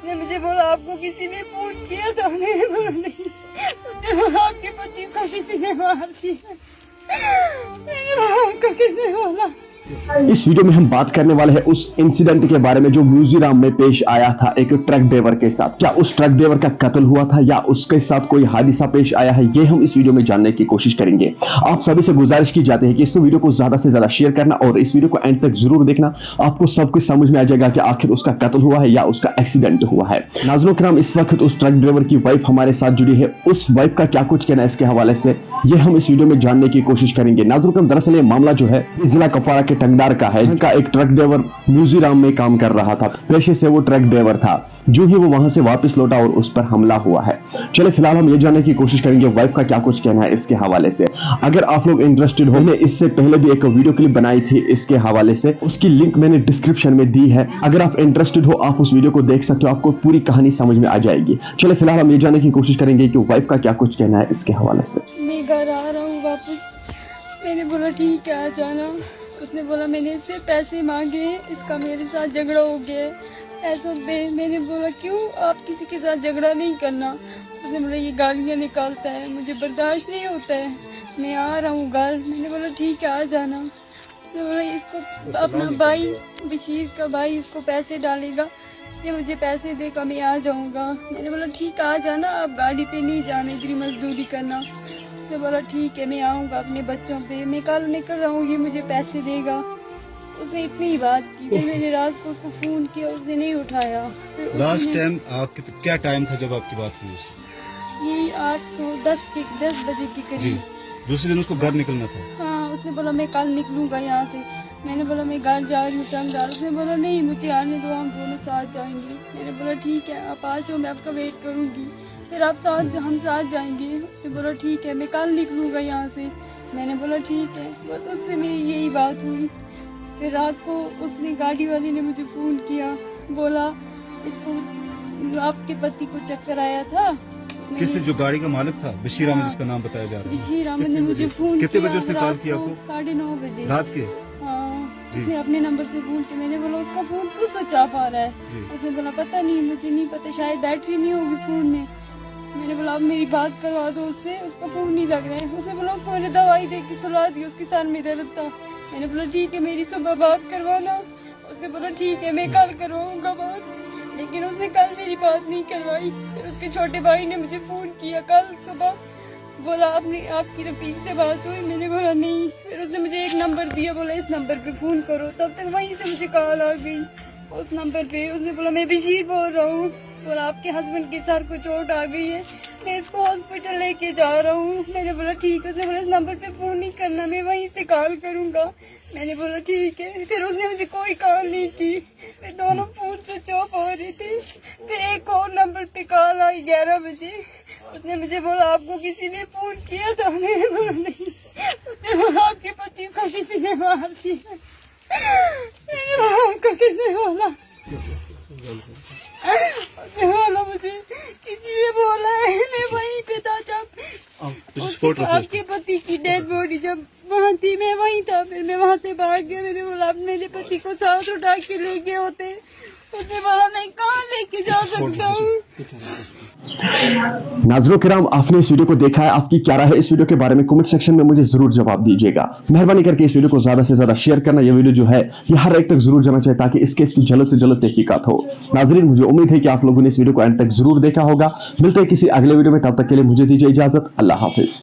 उसने मुझे बोला आपको किसी ने फोन किया था, मैंने बोला नहीं। उसने बोला आपके पति को किसी ने मार दिया, मैंने बोला आपको किसने बोला। इस वीडियो में हम बात करने वाले हैं उस इंसिडेंट के बारे में जो म्यूजियम में पेश आया था एक ट्रक ड्राइवर के साथ। क्या उस ट्रक ड्राइवर का कत्ल हुआ था या उसके साथ कोई हादसा पेश आया है, ये हम इस वीडियो में जानने की कोशिश करेंगे। आप सभी से गुजारिश की जाती है कि इस वीडियो को ज्यादा से ज्यादा शेयर करना और इस वीडियो को एंड तक जरूर देखना। आपको सब कुछ समझ में आ जाएगा कि आखिर उसका कत्ल हुआ है या उसका एक्सीडेंट हुआ है। नाज़रीन किराम, इस वक्त उस ट्रक ड्राइवर की वाइफ हमारे साथ जुड़ी है। उस वाइफ का क्या कुछ कहना है इसके हवाले से, ये हम इस वीडियो में जानने की कोशिश करेंगे। नाज़रीन किराम, दरअसल ये मामला जो है जिला कुपवाड़ा के टंगडार का है। का एक ट्रक ड्राइवर म्यूजियम में काम कर रहा था, पेशे से वो ट्रक ड्राइवर था। जो ही वो वहां से वापस लौटा और उस पर हमला हुआ है। चले फिलहाल हम ये जानने की कोशिश करेंगे वाइफ का क्या कुछ कहना है इसके हवाले से। अगर आप लोग इंटरेस्टेड हो, मैंने इससे पहले भी एक वीडियो क्लिप बनाई थी इसके हवाले से, उसकी लिंक मैंने डिस्क्रिप्शन में दी है। अगर आप इंटरेस्टेड हो आप उस वीडियो को देख सकते हो, आपको पूरी कहानी समझ में आ जाएगी। चले फिलहाल हम ये जानने की कोशिश करेंगे कि वाइफ का क्या कुछ कहना है इसके हवाले से। मैं घर आ रहा हूँ वापस, मैंने बोला ठीक है आ जाना। उसने बोला मैंने इससे पैसे मांगे, इसका मेरे साथ झगड़ा हो गया ऐसा। मैंने बोला क्यों, आप किसी के साथ झगड़ा नहीं करना। उसने बोला ये गालियाँ निकालता है, मुझे बर्दाश्त नहीं होता है, मैं आ रहा हूँ घर। मैंने बोला ठीक है आ जाना। उसने बोला इसको अपना भाई बशीर का भाई इसको पैसे डालेगा, ये मुझे पैसे देगा, मैं आ जाऊँगा। मैंने बोला ठीक है आ जाना, आप गाड़ी पे नहीं जाना, इतनी मजदूरी करना। उसने बोला ठीक है मैं आऊँगा अपने बच्चों पे, मैं कल निकल रहा हूँ, ये मुझे पैसे देगा। उसने इतनी ही बात की। फिर मैंने रात को उसको फोन किया, उसने नहीं उठाया। लास्ट टाइम क्या टाइम था जब आपकी बात हुई उससे? यही 10 बजे के जी, करीब। दूसरे दिन उसको घर निकलना था। हाँ, उसने बोला मैं कल निकलूंगा यहाँ से। मैंने बोला मैं घर जा रही हूँ टंगडार। उसने बोला नहीं मुझे आने दो, हम दोनों साथ जाएंगे। मैंने बोला ठीक है आप आ जाओ, मैं आपका वेट करूँगी, फिर आप हम साथ जाएंगे। उसने बोला ठीक है मैं कल निकलूँगा यहाँ से। मैंने बोला ठीक है, बस उससे मेरी यही बात हुई। फिर रात को उसने गाड़ी वाले ने मुझे फ़ोन किया, बोला इसको आपके पति को चक्कर आया था। किसने, जो गाड़ी का मालिक था बशीर अहमद जिसका नाम बताया जा रहा है? बशीर अहमद ने मुझे फोन कितने किया। बजे उसने कॉल किया आपको? 9:30 बजे रात के। हाँ, उसने अपने नंबर से फोन किया। मैंने बोला उसका फोन क्यों स्विच ऑफ आ रहा है? उसने बोला पता नहीं, मुझे नहीं पता, शायद बैटरी नहीं होगी फोन में। मैंने बोला आप मेरी बात करवा दो उससे, उसका फोन नहीं लग रहा है। उसने बोला उसको मैंने दवाई दे के सुला दी, उसके सर में दर्द था। मैंने बोला ठीक है मेरी सुबह बात करवाना। उसने बोला ठीक है मैं कल करवाऊंगा बात, लेकिन उसने कल मेरी बात नहीं करवाई। फिर उसके छोटे भाई ने मुझे फोन किया कल सुबह, बोला आपकी रफीक से बात हुई? मैंने बोला नहीं। फिर उसने मुझे एक नंबर दिया, बोला इस नंबर पे फोन करो। तब तक वहीं से मुझे कॉल आ गई उस नंबर पे। उसने बोला मैं बशीर बोल रहा हूँ, बोला आपके हस्बैंड के सर को चोट आ गई है, मैं इसको हॉस्पिटल लेके जा रहा हूँ। मैंने बोला ठीक है। उसने बोला इस नंबर पे फोन नहीं करना, मैं वहीं से कॉल करूँगा। मैंने बोला ठीक है। फिर उसने मुझे कोई कॉल नहीं की, मैं दोनों फोन से चुप हो रही थी। फिर एक और नंबर पे कॉल आई 11 बजे। उसने मुझे बोला आपको किसी ने फोन किया था? मैंने बोला नहीं। उसने बोला आपके पति को किसी ने मार दिया, मैंने बोला आपको किसने बोला? बोला मुझे किसी ने बोला है, मैं वहीं पे था जब आपके पति की डेड बॉडी जब वहाँ थी, मैं वहीं था। फिर मैं वहाँ से भाग गया। मैंने बोला आप मेरे पति को साथ उठा के ले गए होते। उसने बोला मैं कहाँ लेके जा सकता हूँ। नाज़रीन किराम, आपने इस वीडियो को देखा है, आपकी क्या राय है इस वीडियो के बारे में? कमेंट सेक्शन में मुझे जरूर जवाब दीजिएगा। मेहरबानी करके इस वीडियो को ज्यादा से ज्यादा शेयर करना। यह वीडियो जो है ये हर एक तक जरूर जाना चाहिए ताकि इस केस की जल्द से जल्द तहकीकात हो। नाज़रीन मुझे उम्मीद है कि आप लोगों ने इस वीडियो को एंड तक जरूर देखा होगा। मिलते हैं किसी अगले वीडियो में, तब तक के लिए मुझे दीजिए इजाजत। अल्लाह हाफिज।